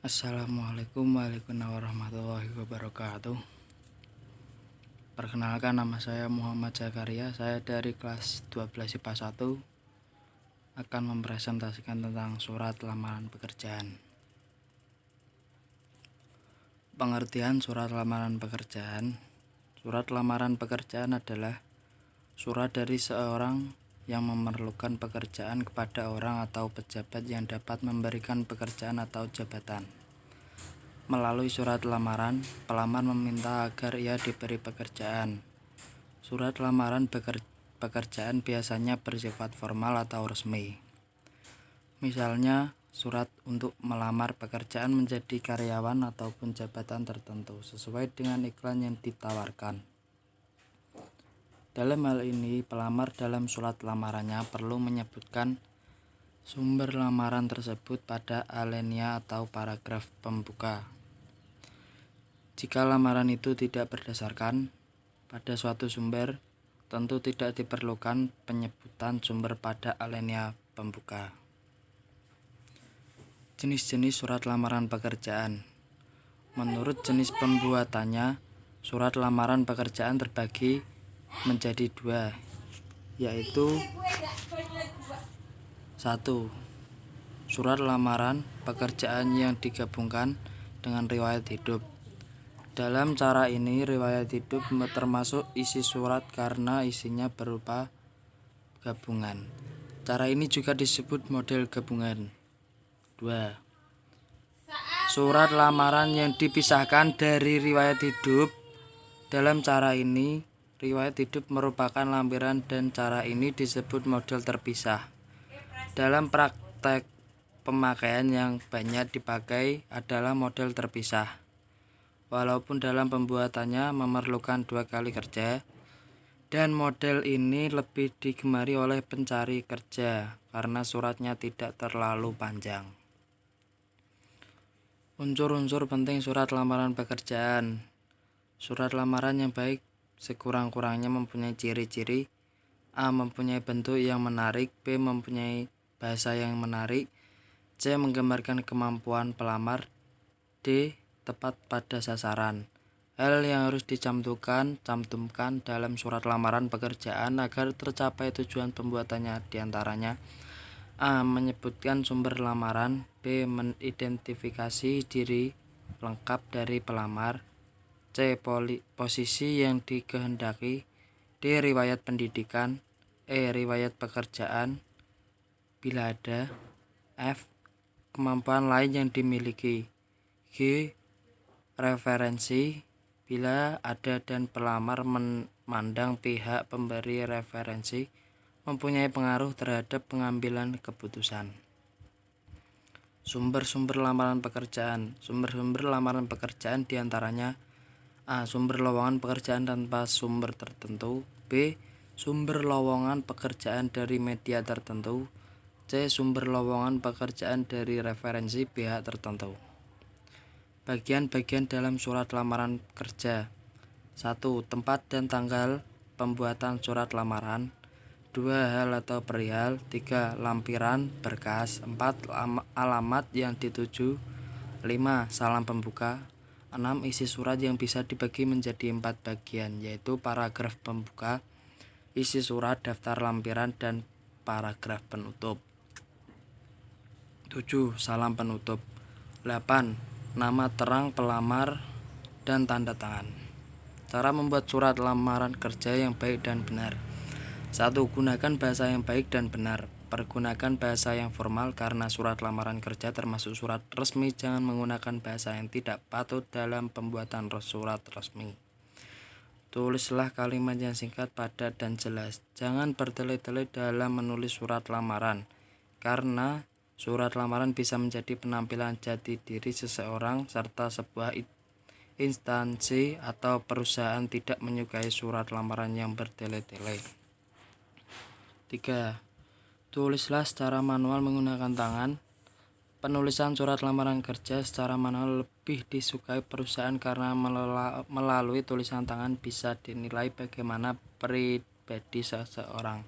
Assalamualaikum warahmatullahi wabarakatuh. Perkenalkan, nama saya Muhammad Zakaria. Saya dari kelas 12 IPA 1 akan mempresentasikan tentang surat lamaran pekerjaan. Pengertian surat lamaran pekerjaan. Surat lamaran pekerjaan adalah surat dari seorang yang memerlukan pekerjaan kepada orang atau pejabat yang dapat memberikan pekerjaan atau jabatan. Melalui surat lamaran, pelamar meminta agar ia diberi pekerjaan. Surat lamaran pekerjaan biasanya bersifat formal atau resmi. Misalnya, surat untuk melamar pekerjaan menjadi karyawan ataupun jabatan tertentu sesuai dengan iklan yang ditawarkan. Dalam hal ini, pelamar dalam surat lamarannya perlu menyebutkan sumber lamaran tersebut pada alinea atau paragraf pembuka. Jika lamaran itu tidak berdasarkan pada suatu sumber, tentu tidak diperlukan penyebutan sumber pada alinea pembuka. Jenis-jenis surat lamaran pekerjaan. Menurut jenis pembuatannya, surat lamaran pekerjaan terbagi menjadi dua, yaitu 1. Surat lamaran pekerjaan yang digabungkan dengan riwayat hidup. Dalam cara ini, riwayat hidup termasuk isi surat karena isinya berupa gabungan. Cara ini juga disebut model gabungan. 2. Surat lamaran yang dipisahkan dari riwayat hidup. Dalam cara ini, riwayat hidup merupakan lampiran dan cara ini disebut model terpisah. Dalam praktek pemakaian yang banyak dipakai adalah model terpisah. Walaupun dalam pembuatannya memerlukan 2 kali kerja, dan model ini lebih digemari oleh pencari kerja karena suratnya tidak terlalu panjang. Unsur-unsur penting surat lamaran pekerjaan. Surat lamaran yang baik sekurang-kurangnya mempunyai ciri-ciri: A. Mempunyai bentuk yang menarik, B. Mempunyai bahasa yang menarik, C. Menggambarkan kemampuan pelamar, D. Tepat pada sasaran. Hal yang harus cantumkan dalam surat lamaran pekerjaan agar tercapai tujuan pembuatannya diantaranya: A. Menyebutkan sumber lamaran, B. Mengidentifikasi diri lengkap dari pelamar, C. Posisi yang dikehendaki, D. Riwayat pendidikan, E. Riwayat pekerjaan bila ada, F. Kemampuan lain yang dimiliki, G. Referensi bila ada dan pelamar memandang pihak pemberi referensi mempunyai pengaruh terhadap pengambilan keputusan. Sumber-sumber lamaran pekerjaan. Sumber-sumber lamaran pekerjaan diantaranya: A. Sumber lowongan pekerjaan tanpa sumber tertentu, B. Sumber lowongan pekerjaan dari media tertentu, C. Sumber lowongan pekerjaan dari referensi pihak tertentu. Bagian-bagian dalam surat lamaran kerja. 1. Tempat dan tanggal pembuatan surat lamaran. 2. Hal atau perihal. 3. Lampiran, berkas. 4. Alamat yang dituju. 5. Salam pembuka. 6. Isi surat yang bisa dibagi menjadi 4 bagian, yaitu paragraf pembuka, isi surat, daftar lampiran, dan paragraf penutup. 7. Salam penutup. 8. Nama terang pelamar dan tanda tangan. Cara membuat surat lamaran kerja yang baik dan benar. 1. Gunakan bahasa yang baik dan benar. Pergunakan bahasa yang formal karena surat lamaran kerja termasuk surat resmi. Jangan menggunakan bahasa yang tidak patut dalam pembuatan surat resmi. Tulislah kalimat yang singkat, padat, dan jelas. Jangan bertele-tele dalam menulis surat lamaran, karena surat lamaran bisa menjadi penampilan jati diri seseorang, serta sebuah instansi atau perusahaan tidak menyukai surat lamaran yang bertele-tele. 3. Tulislah secara manual menggunakan tangan. Penulisan surat lamaran kerja secara manual lebih disukai perusahaan karena melalui tulisan tangan bisa dinilai bagaimana pribadi seseorang.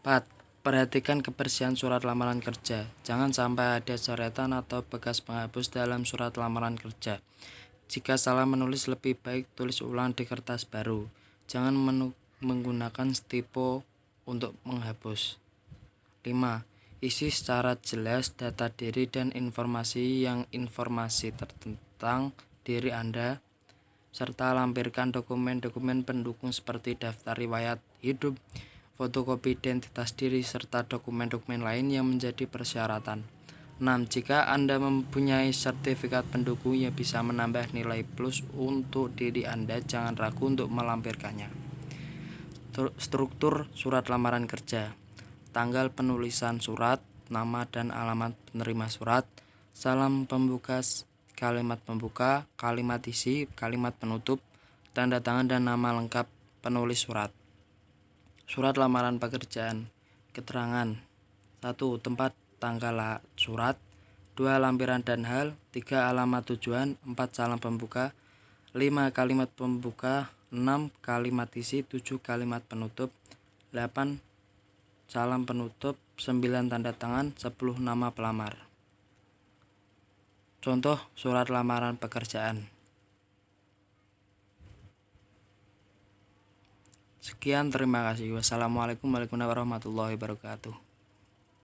4. Perhatikan kebersihan surat lamaran kerja. Jangan sampai ada coretan atau bekas penghapus dalam surat lamaran kerja. Jika salah menulis, lebih baik tulis ulang di kertas baru. Jangan menggunakan stipo untuk menghapus. 5. Isi secara jelas data diri dan informasi tentang diri Anda, serta lampirkan dokumen-dokumen pendukung seperti daftar riwayat hidup, fotokopi identitas diri, serta dokumen-dokumen lain yang menjadi persyaratan. 6. Jika Anda mempunyai sertifikat pendukung yang bisa menambah nilai plus untuk diri Anda, jangan ragu untuk melampirkannya. Struktur surat lamaran kerja: tanggal penulisan surat, nama dan alamat penerima surat, salam pembuka, kalimat pembuka, kalimat isi, kalimat penutup, tanda tangan dan nama lengkap penulis surat. Surat lamaran pekerjaan. Keterangan: 1. Tempat tanggal surat, 2. Lampiran dan hal, 3. Alamat tujuan, 4. Salam pembuka, 5. Kalimat pembuka, 6. Kalimat isi, 7. Kalimat penutup, 8. Salam penutup, 9. Tanda tangan, 10. Nama pelamar. Contoh surat lamaran pekerjaan. Sekian, terima kasih. Wassalamualaikum warahmatullahi wabarakatuh.